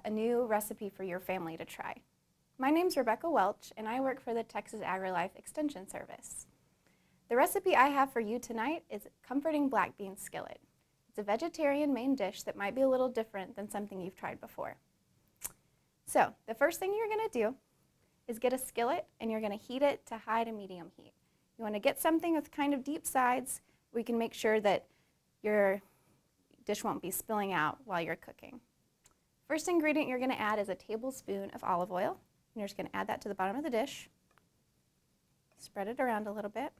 a new recipe for your family to try. My name's Rebecca Welch, and I work for the Texas AgriLife Extension Service. The recipe I have for you tonight is comforting black bean skillet. It's a vegetarian main dish that might be a little different than something you've tried before. So, the first thing you're going to do is get a skillet, and you're going to heat it to high to medium heat. You want to get something with kind of deep sides. We can make sure that your dish won't be spilling out while you're cooking. First ingredient you're going to add is a tablespoon of olive oil. And you're just going to add that to the bottom of the dish. Spread it around a little bit.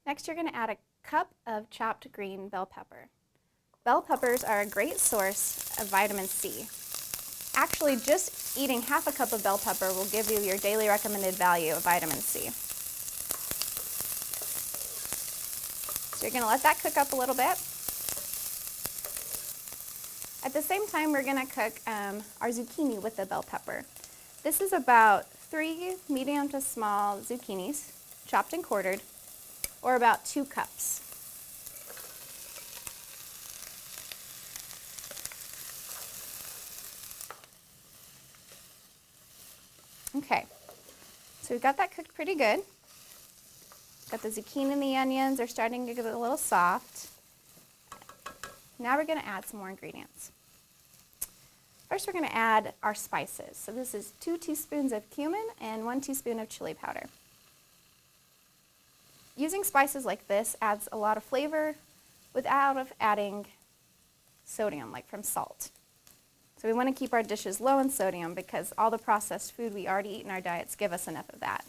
Next, you're going to add a cup of chopped green bell pepper. Bell peppers are a great source of vitamin C. Actually, just eating half a cup of bell pepper will give you your daily recommended value of vitamin C. So you're going to let that cook up a little bit. At the same time, we're going to cook our zucchini with the bell pepper. This is about 3 medium to small zucchinis, chopped and quartered, or about 2 cups. Okay, so we've got that cooked pretty good. Got the zucchini and the onions, they're starting to get a little soft. Now we're going to add some more ingredients. First we're going to add our spices. So this is 2 teaspoons of cumin and 1 teaspoon of chili powder. Using spices like this adds a lot of flavor without adding sodium, like from salt. So we want to keep our dishes low in sodium because all the processed food we already eat in our diets give us enough of that.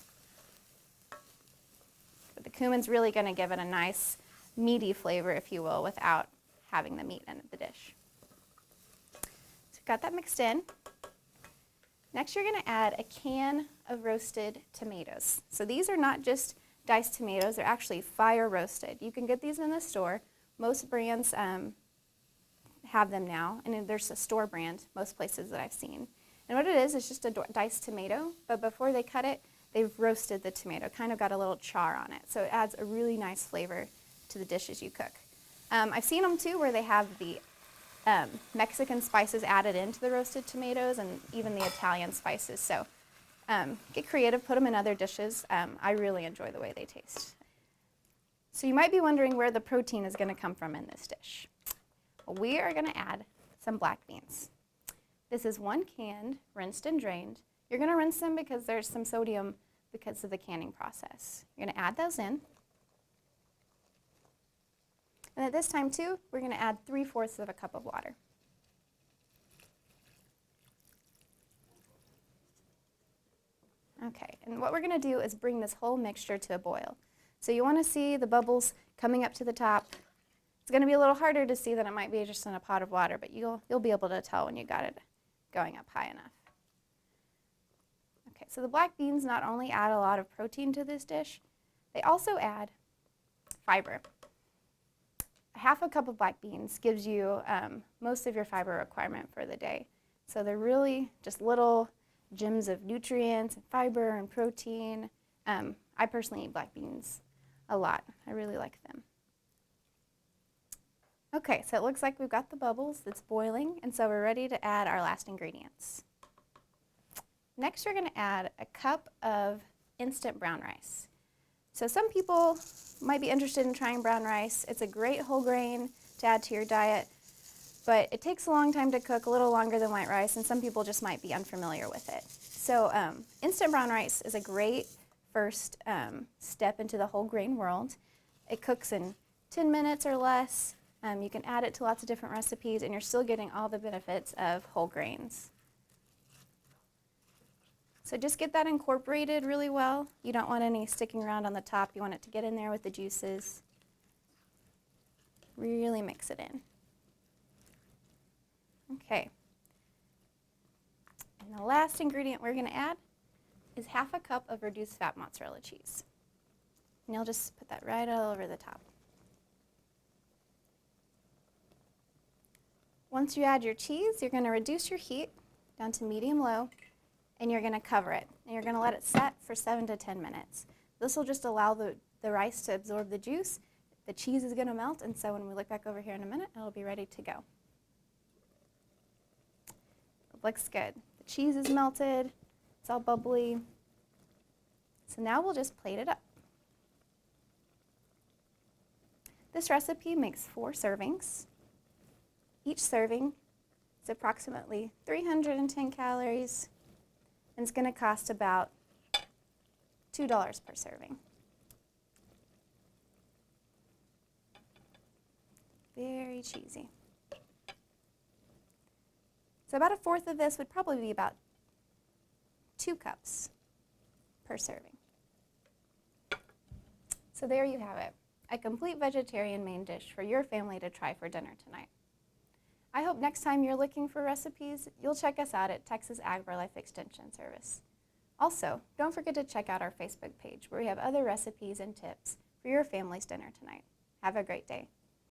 But the cumin's really going to give it a nice meaty flavor, if you will, without having the meat in the dish. So we've got that mixed in. Next you're going to add a can of roasted tomatoes. So these are not just diced tomatoes, they're actually fire roasted. You can get these in the store. Most brands have them now, and there's a store brand most places that I've seen. And what it is just a diced tomato, but before they cut it, they've roasted the tomato, kind of got a little char on it. So it adds a really nice flavor to the dishes you cook. I've seen them too where they have the Mexican spices added into the roasted tomatoes and even the Italian spices. So get creative, put them in other dishes. I really enjoy the way they taste. So you might be wondering where the protein is going to come from in this dish. Well, we are going to add some black beans. This is 1 can, rinsed and drained. You're going to rinse them because there's some sodium because of the canning process. You're going to add those in. And at this time too, we're going to add 3/4 of a cup of water. Okay, and what we're going to do is bring this whole mixture to a boil. So you want to see the bubbles coming up to the top. It's going to be a little harder to see than it might be just in a pot of water, but you'll be able to tell when you got it going up high enough. Okay, so the black beans not only add a lot of protein to this dish, they also add fiber. 1/2 cup of black beans gives you most of your fiber requirement for the day. So they're really just little gems of nutrients and fiber and protein. I personally eat black beans a lot. I really like them. Okay, so it looks like we've got the bubbles, it's boiling, and so we're ready to add our last ingredients. Next, you're going to add a cup of instant brown rice. So some people might be interested in trying brown rice. It's a great whole grain to add to your diet, but it takes a long time to cook, a little longer than white rice, and some people just might be unfamiliar with it. So instant brown rice is a great first step into the whole grain world. It cooks in 10 minutes or less. You can add it to lots of different recipes, and you're still getting all the benefits of whole grains. So just get that incorporated really well. You don't want any sticking around on the top. You want it to get in there with the juices. Really mix it in. Okay. And the last ingredient we're going to add is 1/2 cup of reduced fat mozzarella cheese. And you'll just put that right all over the top. Once you add your cheese, you're going to reduce your heat down to medium-low, and you're going to cover it. And you're going to let it set for 7 to 10 minutes. This will just allow the rice to absorb the juice. The cheese is going to melt, and so when we look back over here in a minute, it'll be ready to go. Looks good. The cheese is melted. It's all bubbly. So now we'll just plate it up. This recipe makes 4 servings. Each serving is approximately 310 calories and it's going to cost about $2 per serving. Very cheesy. So about 1/4 of this would probably be about 2 cups per serving. So there you have it, a complete vegetarian main dish for your family to try for dinner tonight. I hope next time you're looking for recipes, you'll check us out at Texas AgriLife Extension Service. Also, don't forget to check out our Facebook page where we have other recipes and tips for your family's dinner tonight. Have a great day.